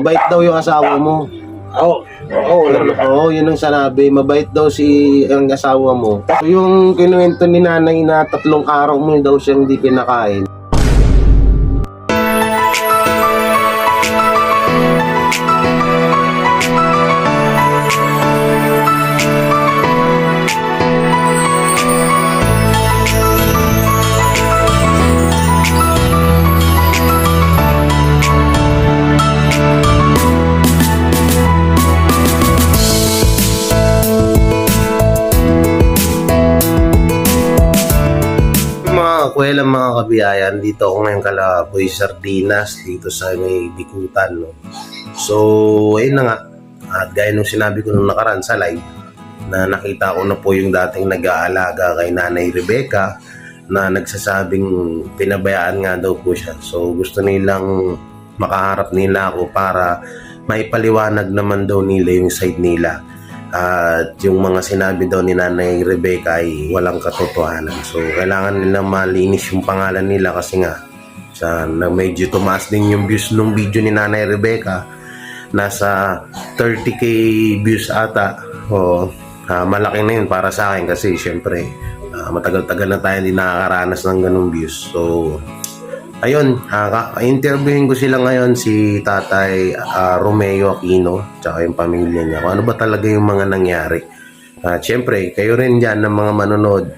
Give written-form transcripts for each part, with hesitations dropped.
mabait daw yung asawa mo. Oo, yun ang sanabi. Mabait daw ang asawa mo. So, yung kinuwento ni nanay na 3 araw mo daw siyang hindi pinakain. Kuwela mga kabiyayan, dito ako ngayon kala Boy Sardinas dito sa may Bikutan, no? So ayun na nga, at gaya nung sinabi ko nung nakaraan sa live na nakita ko na po yung dating nag-aalaga kay Nanay Rebecca na nagsasabing pinabayaan nga daw po siya. So gusto nilang makaharap nila ako para maipaliwanag naman daw nila yung side nila. At yung mga sinabi daw ni Nanay Rebecca ay walang katotohanan. So kailangan nila malinis yung pangalan nila kasi nga na medyo tumaas din yung views nung video ni Nanay Rebecca. Nasa 30k views ata. Malaki na yun para sa akin kasi syempre matagal-tagal na tayo hindi nakakaranas ng ganung views. So ayun, interviewin ko sila ngayon, si Tatay Romeo Aquino tsaka yung pamilya niya, kung ano ba talaga yung mga nangyari. Siyempre, kayo rin dyan ng mga manonood,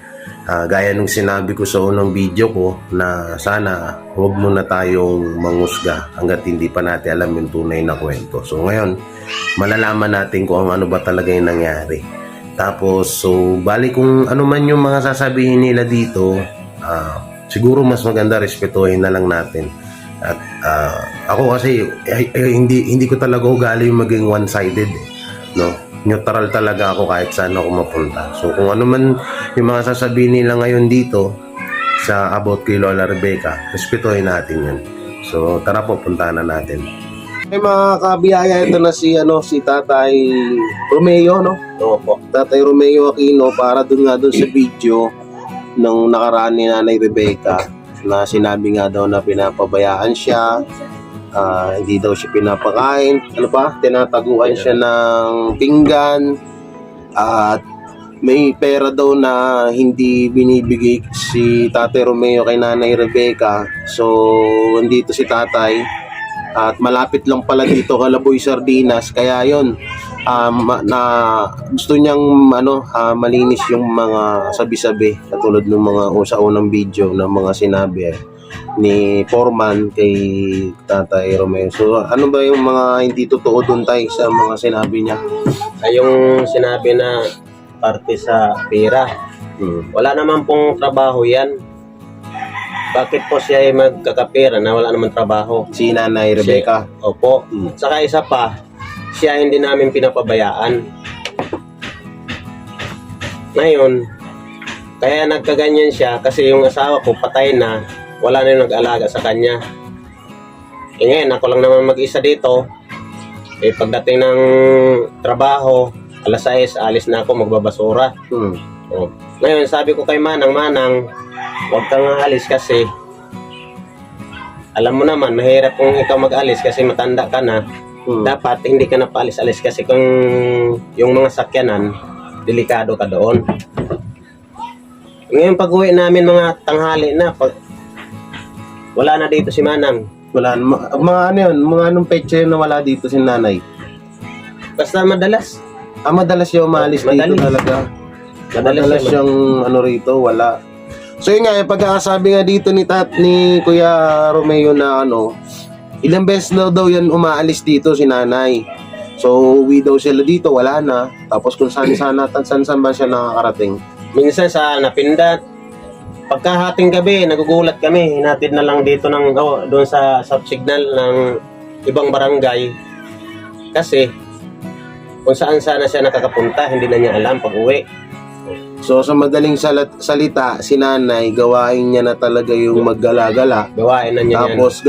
gaya nung sinabi ko sa unang video ko na sana huwag muna tayong mangusga hanggat hindi pa natin alam yung tunay na kwento. So ngayon, malalaman natin kung ano ba talaga yung nangyari. Tapos, so bali kung ano man yung mga sasabihin nila dito, siguro mas maganda respetuhin na lang natin. At ako kasi hindi ko talaga ugali yung maging one-sided, no? Neutral talaga ako kahit saan ako mapunta. So kung ano man yung mga sasabihin nila ngayon dito sa about kay Lola Rebecca, respetuhin natin yun. So tara po, puntahan na natin. May mga kabiyaya, ito na si Tatay Romeo, no? Opo. Tatay Romeo Aquino, para dun sa video nung nakaraan ni Nanay Rebecca na sinabi nga daw na pinapabayaan siya, hindi daw siya pinapakain, tinataguan siya ng pinggan, at may pera daw na hindi binibigay si Tatay Romeo kay Nanay Rebecca. So andito si Tatay at malapit lang pala dito kala Boy Sardinas, kaya yon na gusto niyang malinis yung mga sabi-sabi katulad ng mga sa unang video na mga sinabi ni Foreman kay Tatay Romeo. So ano ba yung mga hindi totoo dun tayo sa mga sinabi niya? Ay yung sinabi na parte sa pera, wala naman pong trabaho yan. Bakit po siya ay magkakapera na wala naman trabaho? Si Nanay Rebecca? Opo. Saka isa pa, siya hindi namin pinapabayaan. Ngayon, kaya nagkaganyan siya kasi yung asawa ko patay na, wala na yung nag-alaga sa kanya. Ngayon, ako lang naman mag-isa dito. Pagdating ng trabaho, alas 6, alis na ako, magbabasura. Ngayon, sabi ko kay Manang, huwag kang alis kasi alam mo naman, mahirap kung ikaw mag-alis kasi matanda ka na. Dapat hindi ka na paalis-alis kasi kung yung mga sakyanan, delikado ka doon. Ngayon pag-uwi namin mga tanghali na, wala na dito si Manang. Wala, mga anong petsa yun na wala dito si Nanay? Basta madalas. Madalas siya umalis dito talaga. Madalas siyang rito, wala. So yun nga, pagkakasabi nga dito ni Kuya Romeo na ilang beses daw yan umaalis dito si Nanay. So uwi daw sila dito, wala na. Tapos kung saan ba siya nakakarating? Minsan sa Napindat, pagkahating gabi, nagugulat kami. Hinatid na lang dito doon sa subsignal ng ibang barangay. Kasi kung saan sana siya nakakapunta, hindi na niya alam pag uwi. So sa madaling salita, si Nanay, gawain niya na talaga yung maggala-gala. Gawain na niya. Tapos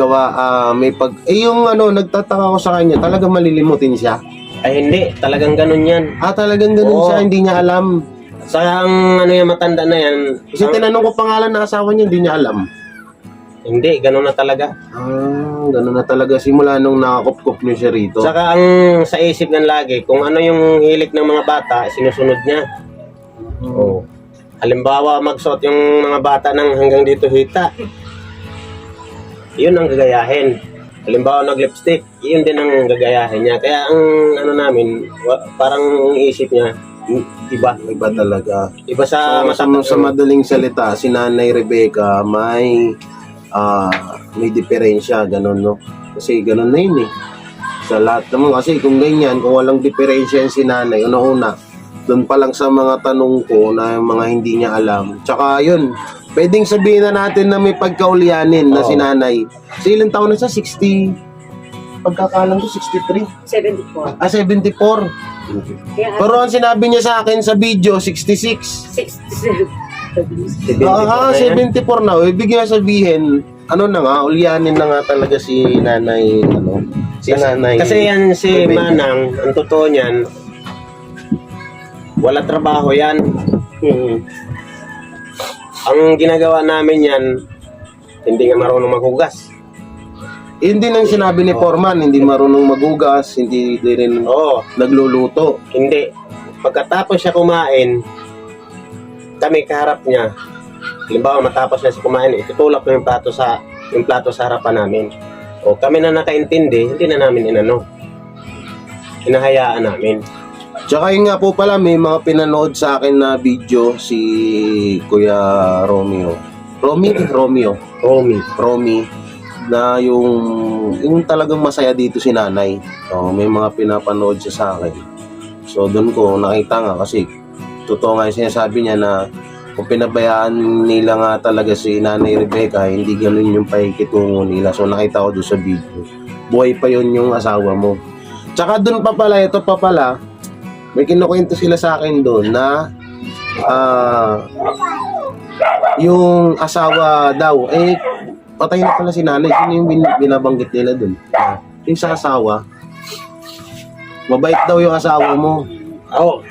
may yung nagtataka ko sa kanya, talaga malilimutin siya. Ay hindi, talagang ganun yan. Talagang ganun siya, hindi niya alam. Sa yung matanda na yan. Kasi tinanong ko pangalan ng asawa niya, hindi niya alam. Hindi, ganun na talaga. Ganun na talaga simula nung nakakupkup niyo siya rito. Saka ang sa isip niyan lagi, kung ano yung hilig ng mga bata, sinusunod niya. Oh. Halimbawa, magsuot yung mga bata ng hanggang dito hita. Yun ang gagayahin. Halimbawa, nag-lipstick, yun din ang gagayahin niya. Kaya ang ano namin, parang isip niya, iba. Iba talaga. Iba sa Sa madaling salita, si Nanay Rebecca may diferensya, ganun, no? Kasi ganun na yun eh. Sa lahat naman, kasi kung ganyan, kung walang diferensya yung si Nanay, una-una, doon pa lang sa mga tanong ko na yung mga hindi niya alam. Tsaka yun, pwedeng sabihin na natin na may pagkaulyanin na si Nanay. Kasi ilang taon na siya? 60? Pagkakalang ko, 63? 74. 74. Kaya Pero ang sinabi niya sa akin sa video, 66. 67. 74 na. Ibig nga sabihin, ano na nga, ulyanin na nga talaga si Nanay, ano, si Nanay. Kasi yan si Rebecca. Manang, ang totoo niyan, wala trabaho yan. Ang ginagawa namin yan, hindi nga marunong maghugas. Hindi nang sinabi ni Foreman, hindi marunong magugas, hindi rin Oo, nagluluto. hindi. Pagkatapos siya kumain, kami kaharap niya. Halimbawa, matapos na siya kumain, itutulak ko yung plato sa harapan namin. O kami na nakaintindi, hindi na namin inano. Hinahayaan namin. Tsaka yun nga po pala, may mga pinanood sa akin na video si Kuya Romeo. Romy, na yung talagang masaya dito si Nanay. May mga pinapanood siya sa akin. So doon ko nakita nga kasi totoo nga yung sinasabi niya na kung pinabayaan nila nga talaga si Nanay Rebecca, hindi ganun yung pakikitungo nila. So nakita ko doon sa video. Buhay pa yun yung asawa mo. Tsaka doon pa pala, ito pa pala, may kinukwento sila sa akin doon na yung asawa daw, patay na pala si Nanay. Sino yung binabanggit nila doon? Yung sa asawa, mabait daw yung asawa mo. Oo,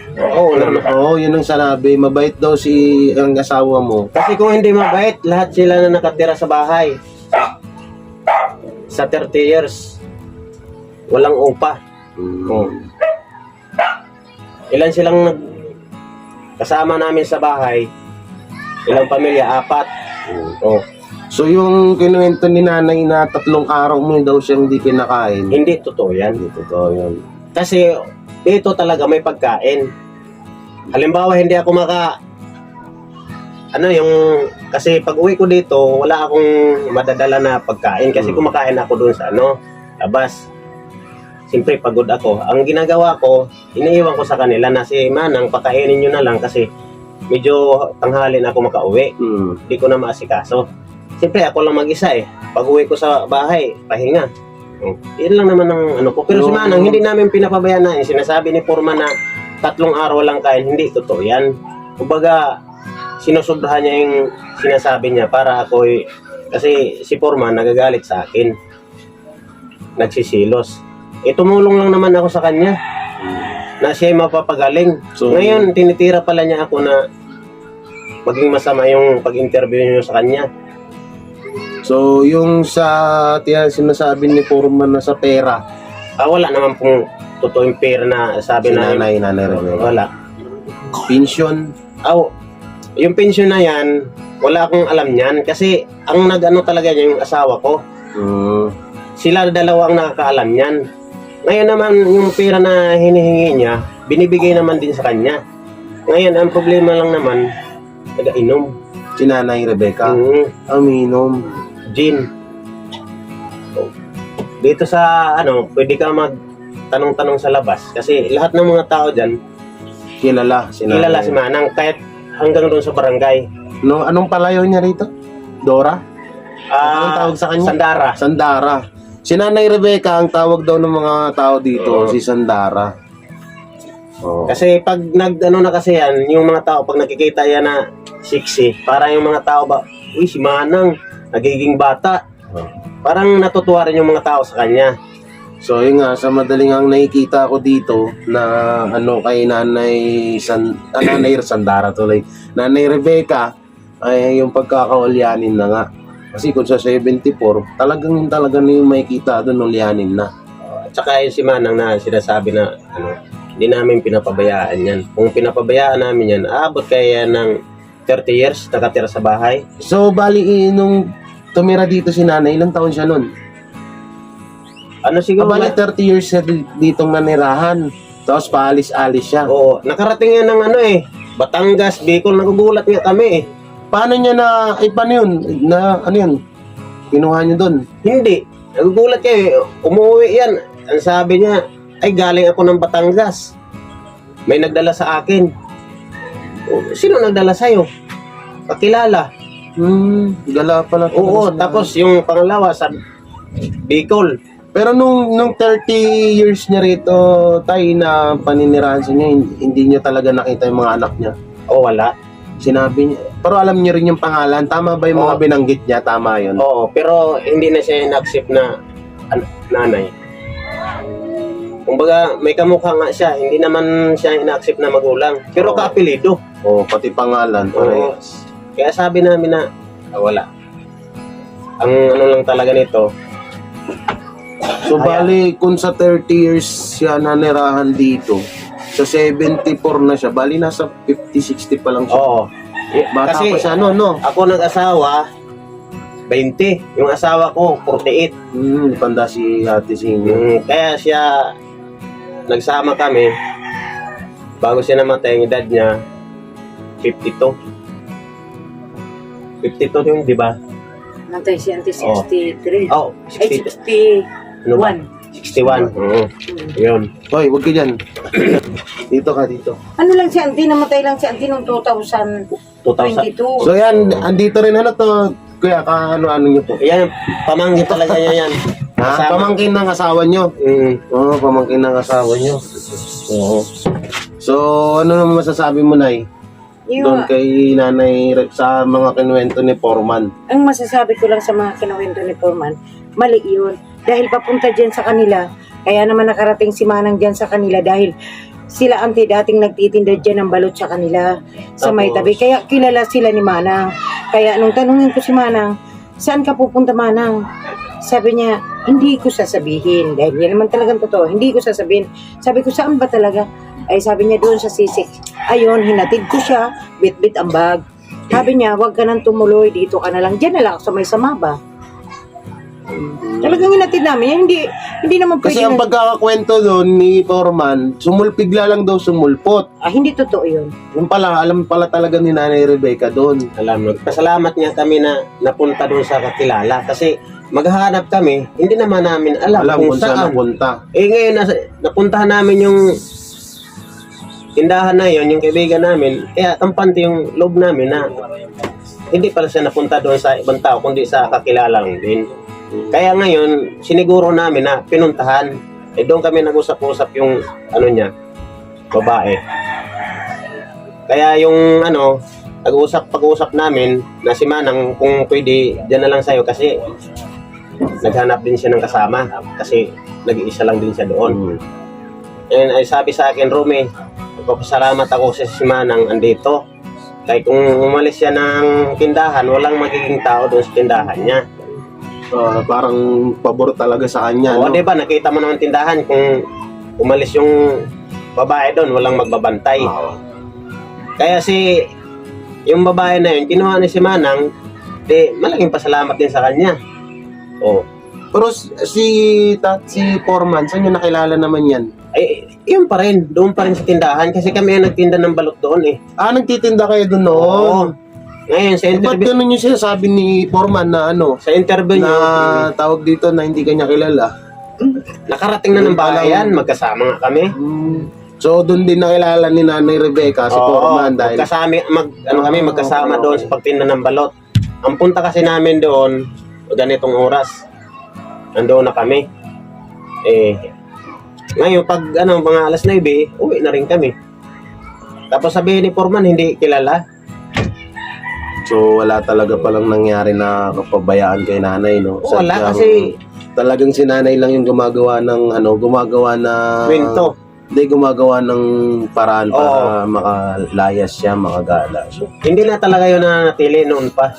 yun ang sanabi. Mabait daw ang asawa mo. Kasi kung hindi mabait, lahat sila na nakatira sa bahay. Sa 30 years, walang upa. Oh. Ilan silang kasama namin sa bahay? Ilang pamilya? 4. Oh. So yung kinuwento ni Nanay na 3 araw mo daw siyang hindi kinakain. Hindi totoo yan. Hindi totoo yun. Kasi dito talaga may pagkain. Halimbawa, hindi ako kasi pag uwi ko dito, wala akong madadala na pagkain kasi kumakain ako doon sa labas. Siyempre, pagod ako. Ang ginagawa ko, iniiwan ko sa kanila na si Manang, pakainin nyo na lang kasi medyo tanghali na ako makauwi. Hindi ko na maasikaso. Siyempre, ako lang mag-isa eh. Pag uwi ko sa bahay, pahinga. Yun lang naman ang ko. Pero si Manang, hindi namin pinapabayaan na. Sinasabi ni Foreman na 3 araw lang kain. Hindi totoo yan. Kumbaga, sinusobrahan niya yung sinasabi niya para ako kasi si Foreman nagagalit sa akin. Nagsisilos. Tumulong lang naman ako sa kanya na siya mapapagaling. So, ngayon, tinitira pala niya ako na maging masama yung pag-interview niyo sa kanya. So, yung sinasabi ni Foreman na sa pera, Wala naman pong totoo yung pera na sabi si na Nanay Rebecca. wala. Pension, Yung pension na yan, wala akong alam niyan kasi ang talaga niya yung asawa ko. Sila dalawa ang nakakaalam niyan. Ngayon naman, yung pera na hinihingi niya, binibigay naman din sa kanya. Ngayon, ang problema lang naman, nag-inom. si Nanay Rebecca. Aminom. Gin. Dito sa pwede ka magtanong-tanong sa labas kasi lahat ng mga tao diyan Kilala si Nanay. kilala si Manang kahit hanggang doon sa barangay. No, anong palayaw niya rito? Dora? Anong tawag sa kanya? Sandara. Sandara. Si Nanay Rebecca, ang tawag daw ng mga tao dito, si Sandara. Kasi pag na kasi yan, yung mga tao pag nakikita yan na sexy, para yung mga tao ba, uy, si Manang nagiging bata. Parang natutuwa rin yung mga tao sa kanya. So yun nga, sa madaling ang nakikita ko dito na kay Nanay Sandara tuloy. Nanay Rebecca ay yung pagkakaulyanin na nga. Kasi kung sa 74, talaga na yung makikita doon ng lianin na. At saka yung si Manang na sinasabi na hindi namin pinapabayaan yan. Kung pinapabayaan namin yan, aabot kaya ng 30 years nakatira sa bahay. So, bali, nung tumira dito si nanay, ilang taon siya nun? Ano siguro? Bali, 30 years siya ditong nanirahan. Tapos paalis-alis siya. Oo, nakarating yan ng Batangas, Bicol, nagugulat nga kami eh. Paano niya paano yun? Ano yun? Kinuha niyo doon? Hindi, nagugulat kayo, umuwi yan. Ang sabi niya, ay galing ako ng Batangas. May nagdala sa akin. Sino nagdala sa'yo? Kakilala. Gala pala. Oo, tapos yung pangalawa sa Bicol. Pero nung 30 years niya rito, tay, na paninirahan sa niya, hindi niya talaga nakita yung mga anak niya. O wala. Sinabi niya. Pero alam niyo rin yung pangalan. Tama ba yung mga binanggit niya? Tama yun. Oo, pero hindi na siya in-accept na nanay. Kumbaga, may kamukha nga siya. Hindi naman siya in-accept na magulang. Pero kaapelido. Oo, pati pangalan. Oo. Kaya sabi namin na, wala. Ang lang talaga nito, So, bali, kung sa 30 years siya nanirahan dito, sa 74 na siya, bali nasa 50-60 pa lang siya. oo. Bata Kasi pa siya, no? ako nag-asawa, 20. Yung asawa ko, 48. Tanda si Ate Singh. Kaya siya, nagsama kami, bago siya namatay, ang edad niya, 52. 52 yun, di ba? Natay si Auntie 63. Oh, Ay, 60. 61. Ano ba? 61. Oo. Yun. Hoy, wag ka dyan. Dito ka, dito. Ano lang si Auntie? Namatay lang si Auntie noong 2022. 2000. So yan, andito rin to, kuya, ano niyo po? Yan, pamangkin talaga niya yan. Ha? Kasama. Pamangkin ng asawa niyo? Oo, pamangkin ng asawa niyo. Oo. So, ano naman masasabi mo, Nay? Doon kay nanay sa mga kinuwento ni Foreman. Ang masasabi ko lang sa mga kinuwento ni Foreman, mali yun. Dahil papunta dyan sa kanila, kaya naman nakarating si Manang dyan sa kanila dahil sila Auntie dating nagtitinda dyan ng balot sa kanila sa may tabi. Kaya kilala sila ni Manang. Kaya nung tanungin ko si Manang, saan ka pupunta, Manang? Sabi niya, hindi ko sasabihin. Dahil yan naman talagang totoo, hindi ko sasabihin. Sabi ko, saan ba talaga? Ay sabi niya doon sa sisik. Ayun, hinatid ko siya, bit-bit ang bag. Sabi niya, huwag ka nang tumuloy, dito ka na lang. Diyan na lang ako sa may samaba. Talagang hinatid namin. Hindi naman pwede Kasi ang pagkakakwento doon ni Foreman, bigla lang daw sumulpot. hindi totoo yun. Yung pala, alam pala talaga ni Nanay Rebecca doon. Alam mo, pasalamat niya kami na napunta doon sa kakilala kasi maghahanap kami, hindi naman namin alam Alam kung saan saan. napunta. Ngayon, napuntahan namin yung tindahan na yon, yung kaibigan namin, kaya kampante yung loob namin na hindi pala siya napunta doon sa ibang tao, kundi sa kakilala lang din. Kaya ngayon, siniguro namin na pinuntahan. Doon kami nag-usap-usap yung niya, babae. Kaya yung pag-usap namin na si Manang kung pwede dyan na lang sa'yo kasi naghanap din siya ng kasama kasi nag-iisa lang din siya doon. And ay sabi sa akin, Rumi, magpapasalamat ako sa si Manang andito. Kahit kung umalis siya ng tindahan, walang magiging tao doon sa tindahan niya. Parang pabor talaga sa kanya. Oo, no? diba, nakita mo naman tindahan, kung umalis yung babae doon, walang magbabantay. Kaya yung babae na yun, kinuha ni si Manang, malaking pasalamat din sa kanya. Oh. Pero si Foreman, saan niya nakilala naman yan? Ay, yun pa rin, doon pa rin sa tindahan kasi kami ang nagtinda ng balot doon eh. Nagtitinda kayo doon noon? Oo. Ngayon, sa Ba't interview, ganun yung sinasabi ni Foreman na sa interview niyo, tawag dito na hindi kanya kilala? nakarating na ng bayan, magkasama nga kami. So doon din nakilala ni Nanay Rebecca si Foreman dahil magkasama doon sa pagtinda ng balot. Ang punta kasi namin doon, ganitong oras, nandoon na kami. Ngayon, pag mga alas 9, uwi na rin kami. Tapos sabihin ni Foreman, hindi kilala. so wala talaga palang nangyari na kapabayaan kay nanay, no? Wala Sadyang kasi talagang si nanay lang yung gumagawa ng kwento. Hindi, gumagawa ng paraan para makalayas siya, makagala siya. Hindi na talaga yun na natili noon pa.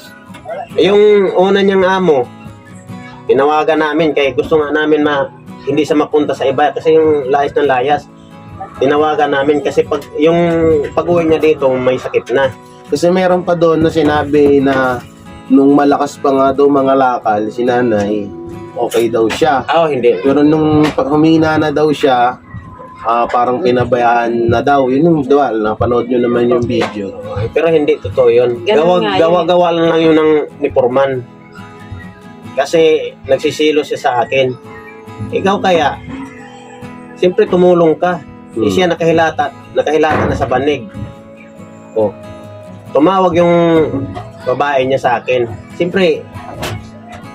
Yung una niyang amo, tinawagan namin kaya gusto nga namin hindi siya mapunta sa iba kasi yung layas ng layas. Tinawagan namin kasi yung pag-uwi niya dito may sakit na. Kasi meron pa doon na sinabi na nung malakas pa nga daw mga lakal, si nanay, okay daw siya. Hindi. Pero nung humina na daw siya, parang pinabayaan na daw. Yun yung diba, napanood nyo naman yung video. Pero hindi totoo yun. Ganun nga yun. Gawa-gawa lang yun ni Foreman. Kasi nagsisilo siya sa akin. Ikaw kaya, siyempre tumulong ka. Siya nakahilata na sa banig. Tumawag yung babae niya sa akin. Siyempre,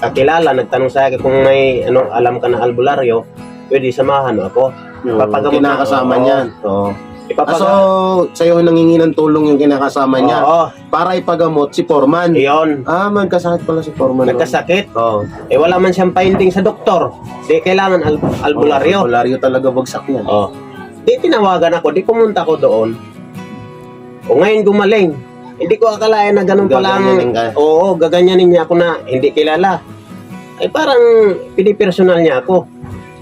kakilala, nagtanong sa akin kung may alam ka na albularyo, pwede samahan ako. Papagamot Kinakasama ako. niyan. Oo. Ipapag- So, sa'yo nangingi ng tulong yung kinakasama niya. Oo, Para ipagamot si Foreman. yun. Magkasakit pala si Foreman. Nagkasakit. Oo. Wala man siyang finding sa doktor. Di kailangan albularyo. Albularyo talaga bagsak yan. Di tinawagan ako, di pumunta ko doon. Ngayon gumaling. Hindi ko akalain na ganun pala Gaganyanin ka. Oo, gaganyanin niya ako na hindi kilala. Parang pinipersonal niya ako.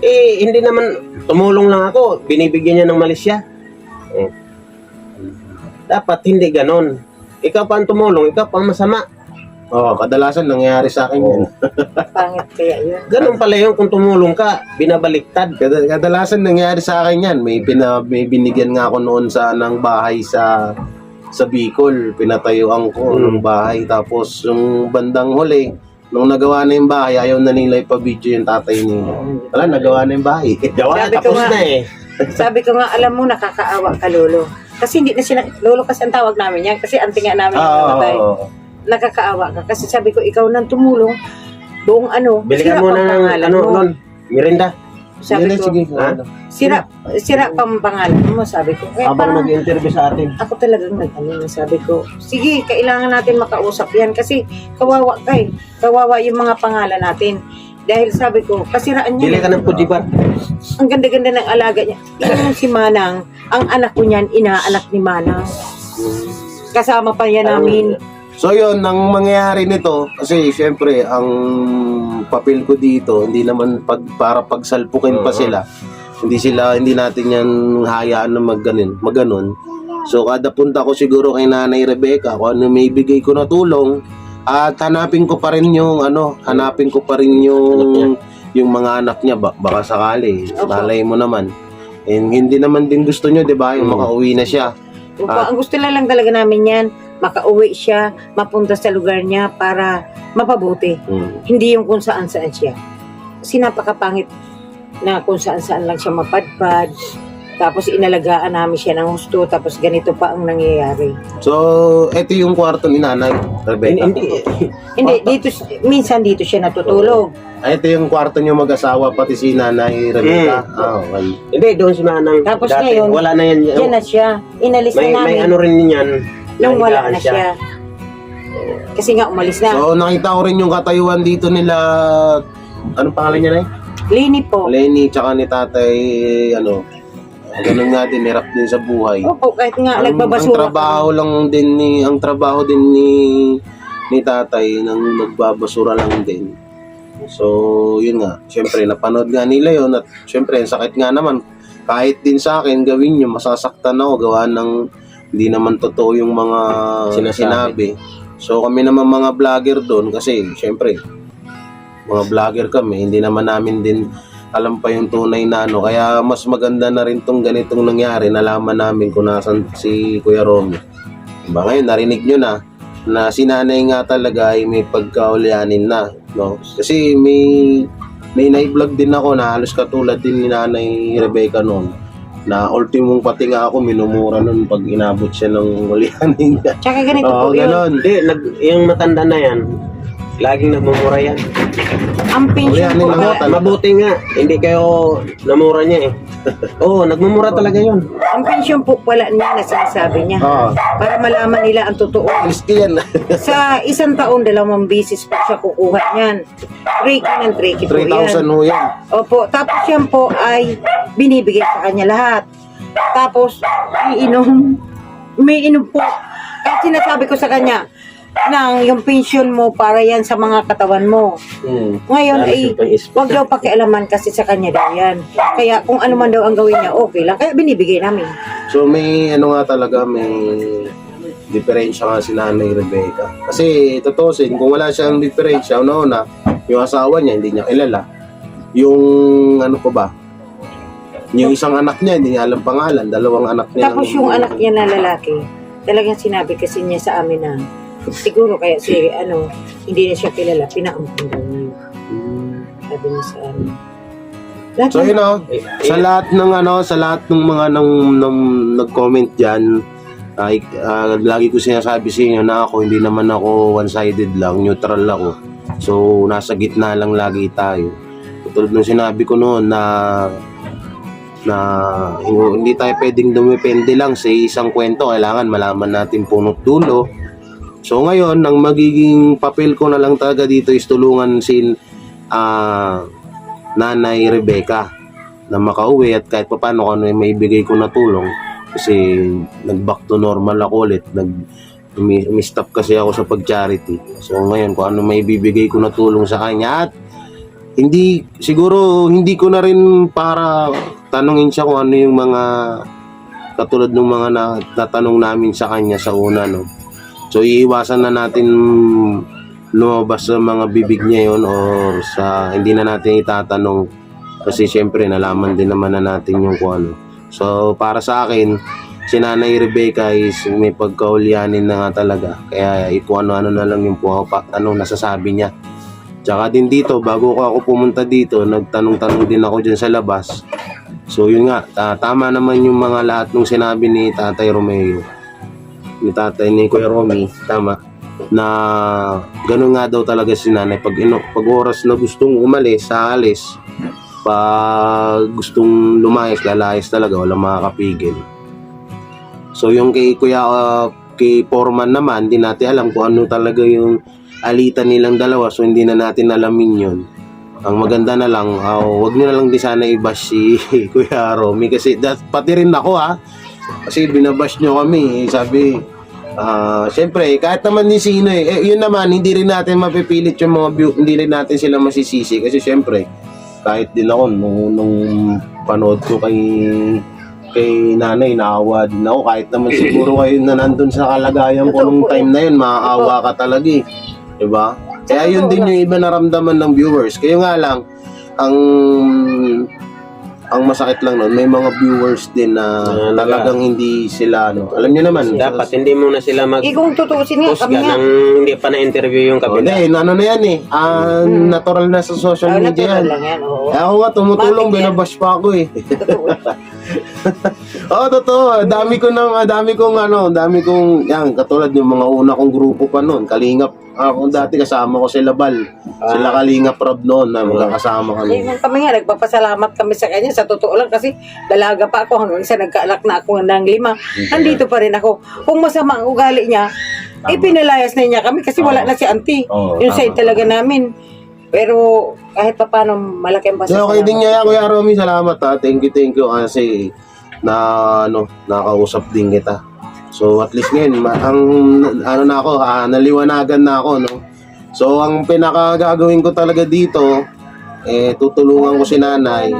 Hindi naman, tumulong lang ako. Binibigyan niya ng malisya. Dapat hindi ganun. Ikaw pa ang tumulong, ikaw pa ang masama. Kadalasan nangyayari sa akin yan. Pangit kaya yun. Ganun pala yun, kung tumulong ka, binabaliktad. Kadalasan nangyayari sa akin yan. May binigyan nga ako noon ng bahay sa Bicol. Pinatayuan ko ng bahay. Tapos yung bandang huli, nung nagawa na yung bahay, ayaw na nila ipabidyo yung tatay nila. Wala, nagawa na yung bahay. Gawa, Sabi ko tapos nga. na Sabi ko nga, alam mo, nakakaawa ka, Lolo. Kasi hindi na siya, Lolo kasi ang tawag namin yan. Kasi anti nga namin ang namatay. Nakakaawa ka. Kasi sabi ko, ikaw nang tumulong, buong Bili ka sira muna pang ng pangalan mo. nun, Mirinda. Sabi ko, Sige. sira pang pangalan mo, sabi ko. Kaya Habang parang nag-interview sa atin. ako talagang sabi ko, sige, kailangan natin makausap yan kasi kawawa ka eh. Kawawa yung mga pangalan natin. Dahil sabi ko, kasiraan Bili niya. ka ng pujibat. Ang ganda-ganda ng alaga niya. Yung si Manang, ang anak ko niyan, inaanak ni Manang. Kasama pa yan namin. So yun, ang mangyayari nito, kasi syempre, ang papel ko dito, hindi naman para pagsalpukin pa sila. Hindi natin yan hayaan na maganon. So kada punta ko siguro kay Nanay Rebecca, kung ano may bigay ko na tulong, at hanapin ko pa rin yung yung mga anak niya, baka sakali, malay mo naman. And hindi naman din gusto nyo, di ba, yung makauwi na siya. Ang gusto lang talaga namin yan, makauwi siya, mapunta sa lugar niya para mapabuti. Hindi yung kung saan-saan siya. Kasi napakapangit na kung saan-saan lang siya mapadpad. Tapos inalagaan namin siya ng husto, tapos ganito pa ang nangyayari. So, ito yung kwarto ni Nanay Rebecca. Hindi, minsan dito siya natutulog. Ito yung kwarto niyo mag-asawa, pati si Nanay Rebecca. Okay. Hindi, doon si Manang. Tapos dati, ngayon, wala na yan. Yan na siya. Inalis na May namin ano rin yan. nung wala nahigaan na siya. Kasi nga umalis na. So, nakita ko rin yung katayuan dito nila, anong pangalan niya, Nay? Lini po. Lenny, tsaka ni Tatay, ganun nga din, hirap din sa buhay. Opo, kahit nga Ang nagbabasura. trabaho din ni Tatay nang nagbabasura lang din. So, yun nga. Syempre, napanood nga nila yun at syempre, ang sakit nga naman. Kahit din sa akin, gawin nyo, masasaktan ako, gawa ng hindi naman totoo yung mga sinabi. So, kami naman mga vlogger doon kasi, syempre, mga vlogger kami, hindi naman namin din alam pa yung tunay na kaya mas maganda na rin tong ganitong nangyari, nalaman namin kung nasan si Kuya Romy. Diba ngayon, narinig nyo na si nanay nga talaga ay may pagkaulyanin na, no? Kasi may na-vlog din ako na halos katulad din ni Nanay Rebecca noon, na ultimong pati nga ako minumura noon pag inabot siya ng ulyanin niya. Tsaka ganito po yun. Ganon. Hindi, yung matanda na yan, laging nagmumura yan. Ang pension Ulyanin po, lang talaga. Mabuti nga, hindi kayo namura niya Oo, nagmumura talaga yun. ang pension po pala niya na sinasabi niya. Para malaman nila ang totoo. Risky yan. Sa isang taon, 2 beses po siya kukuha niyan. Tricky po 3,000 yan. ho yan. Opo, tapos yan po ay binibigay sa kanya lahat. Tapos, may inom po. Kahit sinasabi ko sa kanya, yung pension mo para yan sa mga katawan mo. Ngayon Lalo ay yung pang-isip. wag daw pakialaman kasi sa kanya daw yan. Kaya kung ano man daw ang gawin niya, okay lang. Kaya binibigay namin. So may ano nga talaga, may diferensya nga si Nanay Rebecca. Kasi tutusin, kung wala siyang diferensya, una-una, yung asawa niya, hindi niya kilala. Yung ano pa ba? Yung isang anak niya, hindi niya alam pangalan. Dalawang anak niya. Tapos yung anak niya na lalaki, talagang sinabi kasi niya sa amin na siguro kaya si hindi na siya kilala, pinaampun daw niya. Sabi niya sa amin. Lahat So ng- sa lahat ng sa lahat ng mga nang nag-comment diyan, ay lagi ko sinasabi sa inyo na ako hindi naman ako one-sided lang, neutral ako. So nasa gitna lang lagi tayo. Tulad ng sinabi ko noon na hindi tayo pwedeng dumepende lang sa isang kwento, kailangan malaman natin punot dulo. So ngayon, ang magiging papel ko na lang talaga dito is tulungan si Nanay Rebecca na makauwi at kahit paano kung ano yung maibigay ko na tulong kasi nag-back to normal ako ulit, umi-stop kasi ako sa pag-charity. So ngayon, kung ano maibibigay ko na tulong sa kanya at siguro hindi ko na rin para tanungin siya kung ano yung mga katulad ng mga natanong namin sa kanya sa una, no. So iiwasan na natin lumabas sa mga bibig niya yon or sa hindi na natin itatanong kasi syempre nalaman din naman na natin yung kung ano. So para sa akin, si Nanay Rebecca is may pagkaulyanin na nga talaga. Kaya kung ano-ano na lang yung nasasabi niya. Tsaka din dito, bago ako pumunta dito, nagtanong-tanong din ako dyan sa labas. So yun nga, tama naman yung mga lahat ng sinabi ni Tatay Romeo, ni Kuya Romy, tama, na gano'n nga daw talaga si Nanay. Pag oras na gustong umalis, aalis. Pag gustong lumayas, lalayas talaga, walang makakapigil. So yung kay kay Foreman naman, hindi natin alam kung ano talaga yung alitan nilang dalawa, so hindi na natin alamin yun. Ang maganda na lang, wag nyo na lang di sana i-bash si Kuya Romy kasi pati rin ako kasi binabash nyo kami, sabi syempre kahit naman ni sino yun naman hindi rin natin mapipilit yung mga hindi rin natin sila masisisi kasi syempre kahit din ako nung panood ko kay Nanay, naawa din ako kahit naman siguro kayo na nandun sa kalagayan ko nung time na yun, maaawa ka talaga diba? Kaya yun din yung iba naramdaman ng viewers. Kaya nga lang, ang masakit lang nun, may mga viewers din na talagang hindi sila, alam nyo naman. Dapat hindi mo na sila kung tutusin nga, kami nga. nang hindi pa na-interview yung kabila. Hindi, ano na yan natural na sa social media yan. Natural lang yan, oo. Kaya ako nga tumutulong, Matik yan. binabash pa ako Totoo. Oo, totoo. Dami kong yan, katulad yung mga una kong grupo pa noon, Kalingap. Ako dati kasama ko sila Bal. Sila Kalingap Rob noon na magkakasama kami. Kami nga, nagpapasalamat kami sa kanya. Sa totoo lang kasi dalaga pa ako hanggang sa nagkaalak na ako ng 5. Nandito pa rin ako. Kung masama ang ugali niya, pinalayas na niya kami kasi wala na si auntie. Yung side talaga namin. Pero kahit pa paano malaki ang So, okay din niya, Kuya Romy. Salamat Thank you kasi nakausap din kita. So at least ngayon, naliwanagan na ako, no? So ang pinakagagawin ko talaga dito, tutulungan ko si Nanay.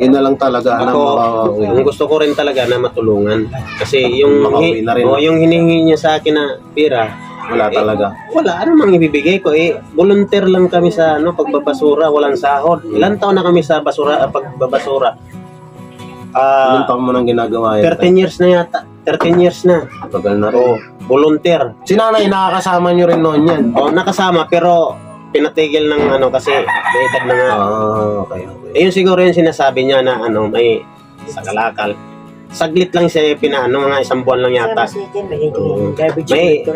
Yun na lang talaga. Ang gusto ko rin talaga na matulungan. Kasi Makauwi na rin. yung hinihingi niya sa akin na pira, Wala talaga. wala. Ano mang ibibigay ko? Volunteer lang kami sa pagbabasura, walang sahod. Ilan taon na kami sa pagbabasura? Ilang taon mo nang ginagawa yun? 13 years na yata. 13 years na. Tagal na rin. Volunteer. Si Nanay, nakakasama nyo rin noon yan. Nakasama pero pinatigil ng kasi may edad na nga. Okay. Yun siguro yung sinasabi niya na may sa Kalakal. Saglit lang siya mga isang buwan lang yata.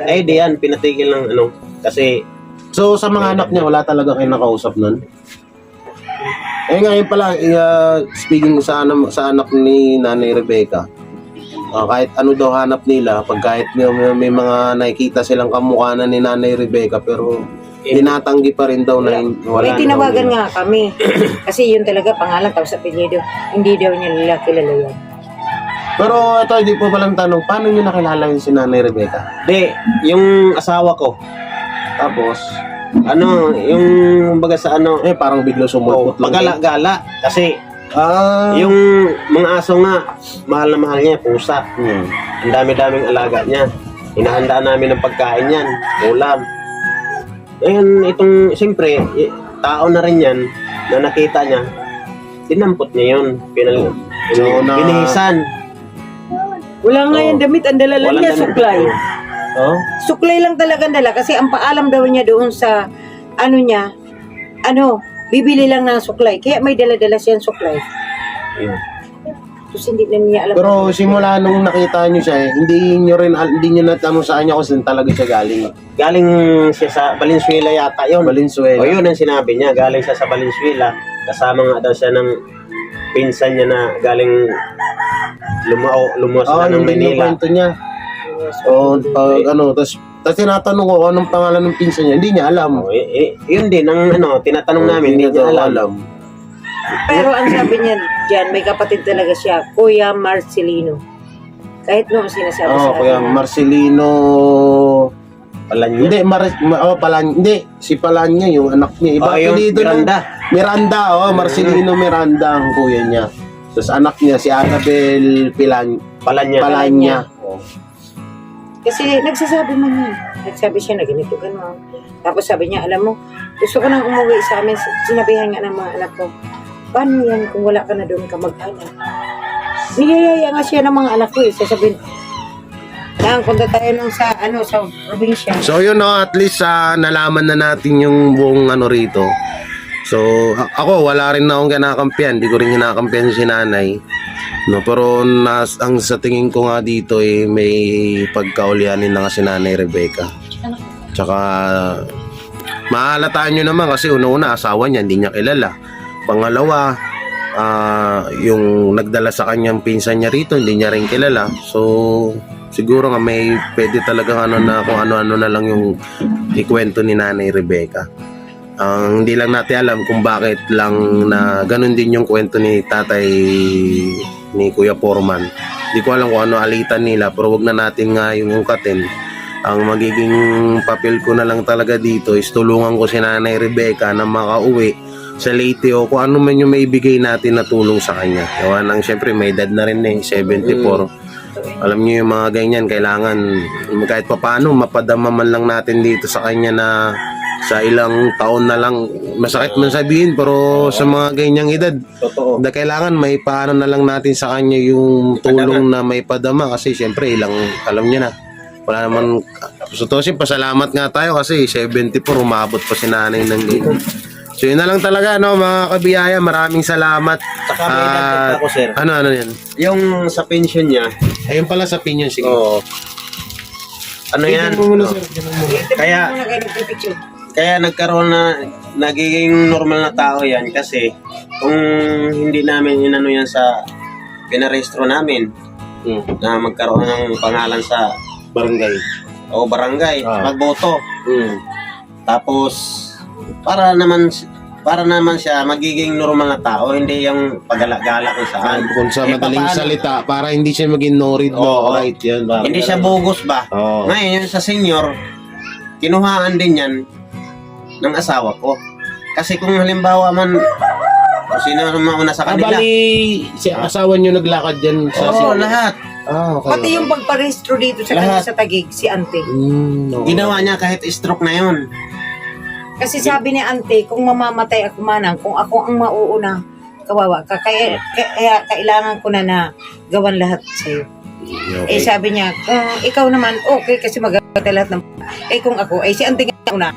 May diyan pinatigil ng kasi So sa mga anak niya, wala talaga kayo nakausap nun? Ngayon pala, speaking sa anak ni Nanay Rebecca, kahit ano daw hanap nila, pag kahit may mga nakikita silang kamukha na ni Nanay Rebecca, pero tinatanggi pa rin daw na wala. May tinawagan nga kami. Kasi yun talaga pangalan tapos apelyido. Hindi daw niya nila kilala yan. Pero ito, hindi po palang tanong, paano nyo nakilala yung si Nanay Rebecca? Di, yung asawa ko. Tapos, yung baga sa Parang bigla sumulpot lang. pagala-gala. Kasi, Yung... yung mga aso nga, mahal na mahal niya, pusa. Ang dami-daming alaga niya. Inahandaan namin ng pagkain yan, ulam. Ngayon, siyempre, tao na rin yan, na nakita niya, dinampot niya yun. Binihisan. Wala nga yung damit, ang dala lang Walang niya, damit. suklay. Oh? Suklay lang talaga dala kasi ang paalam daw niya doon sa bibili lang ng suklay. Kaya may dala-dala siyang suklay. Yun. Tapos hindi na niya alam. Pero simula nung nakita nyo siya, hindi nyo natanong sa kanya kung saan talaga siya galing. Galing siya sa Valenzuela yata yun. Valenzuela. O yun ang sinabi niya, galing siya sa Valenzuela. Kasama nga daw siya ng pinsan niya na galing lumuwas na ng Yun din yung Manila. kwento niya. Tapos tinatanong ko kung anong pangalan ng pinsan niya, hindi niya alam. Yun din ang tinatanong namin, hindi niya alam. Pero ang sabi niya dyan, may kapatid talaga siya, Kuya Marcelino. Kahit noong sinasabi sa Kuya akin. Marcelino. Palanya. Hindi, si Palanya yung anak niya. Iba yung apelido Miranda. Miranda, Marcelino Miranda ang kuya niya. Tapos anak niya si Annabel Palanya. Kasi nagsasabi man yan. Nagsabi siya na ganito, gano'n. Tapos sabi niya, alam mo, gusto ko nang umuwi sa amin. Sinabihan nga ng mga anak ko, paano yan kung wala ka na doon ka mag-anak? Niyayaya nga siya ng mga anak ko eh. Sasabihin, punta tayo nung sa probinsya. So yun at least nalaman na natin yung buong rito. So ako wala rin na akong kinakampihan, di ko rin kinakampihan si nanay. No, pero ang sa tingin ko nga dito may pagkaulyanin na kasi Nanay Rebecca. Tsaka mahalataan nyo naman kasi una-una asawa niya hindi niya kilala. Pangalawa, yung nagdala sa kanyang pinsan niya rito hindi niya rin kilala. So siguro nga may pwede talagang kung ano-ano na lang yung ikwento ni Nanay Rebecca. Ang hindi lang natin alam kung bakit lang na ganun din yung kwento ni tatay ni Kuya Foreman. Hindi ko alam kung ano alitan nila pero wag na natin nga yung ungkatin. Ang magiging papel ko na lang talaga dito is tulungan ko si Nanay Rebecca na makauwi sa Leyte o kung ano man yung maibigay natin na tulong sa kanya. Gawa nang syempre may edad na rin 74. Alam niyo yung mga ganyan, kailangan kahit papaano mapadama man lang natin dito sa kanya na sa ilang taon na lang, masakit man sabihin pero sa mga ganyang edad, Totoo. kailangan may paano na lang natin sa kanya yung tulong na may padama kasi syempre alam niya na wala naman. So pasalamat nga tayo kasi 74 umabot pa si nanay ng ganyan. So yun na lang talaga mga kabiyaya, maraming salamat. Saka may dagdag ako, sir. Ano yan? Yung sa pension niya, Ayun pala sa opinion, sige. yan? Kaya nagkaroon nagiging normal na tao yan kasi kung hindi namin inano yan sa pinarehistro namin na magkaroon ng pangalan sa Barangay. barangay, magboto. Tapos para naman siya magiging normal na tao, hindi yung pagala-gala kung saan. Kung sa madaling salita, para hindi siya maging no-read right yan. Hindi siya bogus ba? Ngayon yung sa senior, kinuhaan din yan ng asawa ko. Kasi kung halimbawa man kung sino mauna sa kanila. Bali, si asawa niyo naglakad dyan sa lahat. Okay. Pati yung pagparehistro dito sa kanya sa Taguig, si Ante. Ginawa niya kahit stroke na yun. Kasi sabi ni Ante, kung mamamatay ako manang, kung ako ang mauuna, kawawa ka. Kaya kailangan ko na gawan lahat sa'yo. Okay. Sabi niya, kung ikaw naman, okay, kasi magagawin lahat ng... kung ako, si Ante nga una.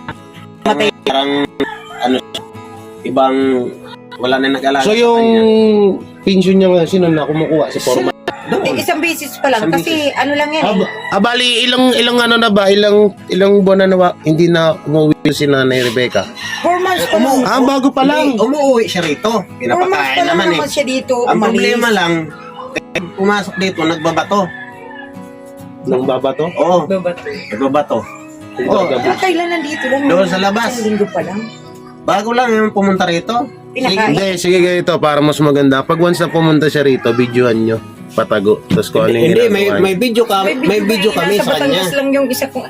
Matay. Parang, ibang, wala na nag-alaga. So yung pension niya nga, sino na kumukuha? Si Foreman? Isang beses pa lang, kasi ano lang yan Bali, ilang na ba? Ilang buwan na hindi na umuwi si Nanay Rebecca? 4 months pa lang. Bago pa lang. Umuwi siya rito. 4 months pa Pinapakain lang naman siya dito. Ang umalis. problema lang, kaya pumasok dito, nagbabato. Nang babato? Oo, Babato. nagbabato. Kailan nandito lang? Doon sa labas. Isang linggo pa lang. Bago lang yung pumunta rito. Pinakain. Hindi, sige ganito, para mas maganda. Pag once na pumunta siya rito, videohan nyo. patago. Tapos kung ano yung Hindi, ginagawa may video ka, may video kami nasa sa kanya. Batangas lang yung isa kong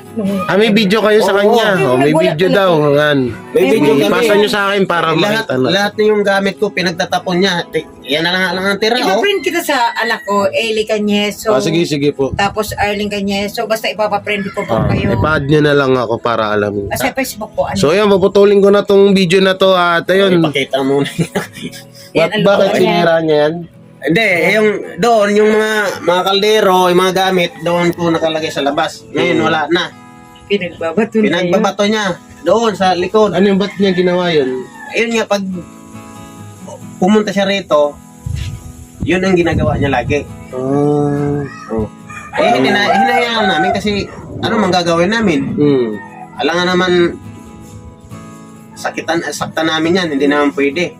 may video kayo sa Oo, kanya. May wala video pala. daw. Yan. May video kami. Ipasa nyo sa akin para Lahat, makita na. lahat na yung gamit ko, pinagtatapon niya. Yan na lang ang tira, oh. Ipaprint kita sa anak ko, Eli Canyeso. Sige po. Tapos Arlene Canyeso. Basta ipapaprint ko po kayo. Ipa-add nyo na lang ako para alam nyo. Sa Facebook po. Ano? So yan, paputulin ko na tong video na to at ayun. Ipakita mo na. Yan, ang Bakit loob niya. sinira niya yan? Hindi, yung doon, yung mga kaldero, yung mga gamit, doon ko nakalagay sa labas. Ngayon, wala na. Pinagbabato na yun. Pinagbabato niya, doon sa likod. Ano yung ba't niya ginawa yun? Ayun nga, pag pumunta siya rito, yun ang ginagawa niya lagi. Ah. Hinayaan namin kasi ano mang gagawin namin? Alangan naman saktan namin yan, hindi naman pwede.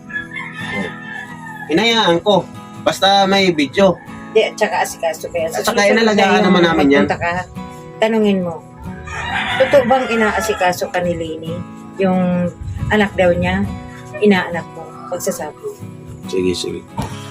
Hinayaan ko. Basta may video. Di, at saka asikaso kaya. At saka inalagaan naman namin yan. Pagpunta ka, tanungin mo, totoo bang inaasikaso ka ni Lini? Yung anak daw niya, inaanak mo, pagsasabi. Sige.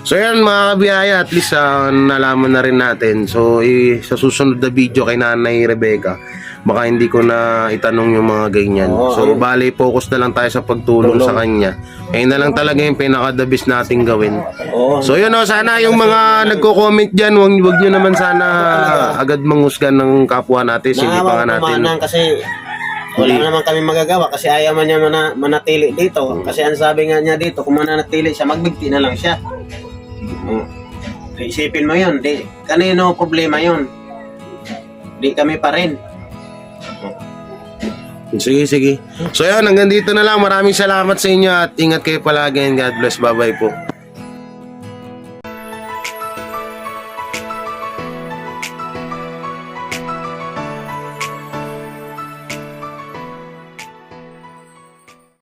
So yan mga kabiyaya, at least nalaman na rin natin. So sa susunod na video kay Nanay Rebecca, baka hindi ko na itanong yung mga ganyan. Oo, So bali, focus na lang tayo sa pagtulong sa kanya. Ayun na lang talaga yung pinaka-the-best nating gawin. Oo. So yun sana yung mga nagko-comment dyan, wag nyo naman sana agad manghusgan ng kapwa natin. Sige pa nga natin. Kumanang kasi wala naman kami magagawa kasi ayaw man niya manatili dito. Kasi ang sabi nga niya dito, kung mananatili siya, magbigti na lang siya. Isipin mo yun, kanino problema yun? Di kami pa rin. Sige. So yun, hanggang dito na lang. Maraming salamat sa inyo at ingat kayo palagi and God bless. Bye-bye po.